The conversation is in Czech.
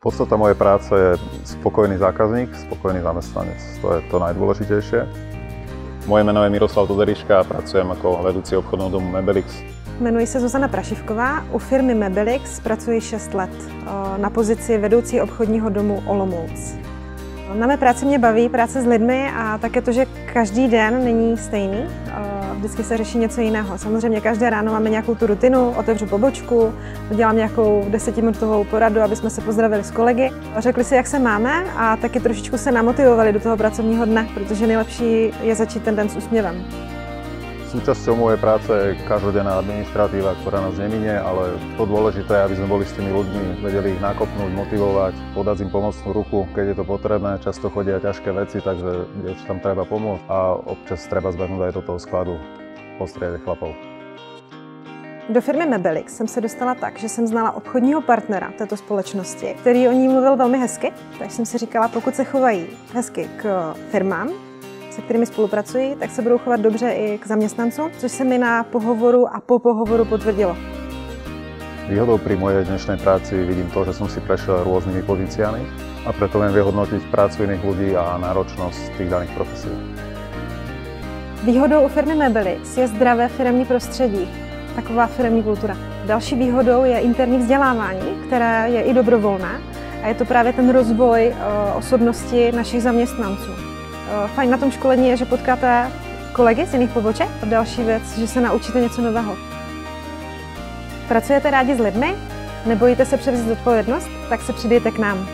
Podstata mojej práce je spokojný zákazník, spokojný zamestnanec. To je to najdôležitejšie. Moje jméno je Miroslav Toderiška a pracujem jako vedoucí obchodního domu Mebelix. Jmenuji se Zuzana Prašivková, u firmy Mebelix pracuji 6 let na pozici vedoucí obchodního domu Olomouc. Na mé práci mě baví práce s lidmi a také to, že každý den není stejný. Vždycky se řeší něco jiného. Samozřejmě každé ráno máme nějakou tu rutinu, otevřu pobočku, udělám nějakou 10minutovou poradu, aby jsme se pozdravili s kolegy. Řekli si, jak se máme a taky trošičku se namotivovali do toho pracovního dne, protože nejlepší je začít ten den s úsměvem. Súčasťou mojej práce je každodenná administratíva, ktorá nás neminie, ale to dôležité je, aby sme boli s tými ľuďmi, vedeli ich nakopnúť, motivovať, podať im pomocnú ruku, keď je to potrebné. Často chodia ťažké veci, takže tam treba pomôcť a občas treba zbehnúť aj do toho skladu, postrieľať chlapov. Do firmy Mebelix jsem se dostala tak, že jsem znala obchodního partnera této společnosti, který o ní mluvil velmi hezky, takže jsem si říkala, pokud se chovají hezky k firmám, se kterými spolupracují, tak se budou chovat dobře i k zaměstnancům, což se mi na pohovoru a po pohovoru potvrdilo. Výhodou pri mojej dnešnej práci vidím to, že som si prešiel rôznymi pozíciami a preto viem vyhodnotiť prácu iných ľudí a náročnosť tých daných profesí. Výhodou u firmy Mebelix je zdravé firemní prostředí, taková firemní kultura. Další výhodou je interní vzdělávání, které je i dobrovolné a je to právě ten rozvoj osobnosti našich zaměstnanců. Fajn na tom školení je, že potkáte kolegy z jiných poboček. Další věc, že se naučíte něco nového. Pracujete rádi s lidmi? Nebojíte se převzít zodpovědnost? Tak se přidejte k nám.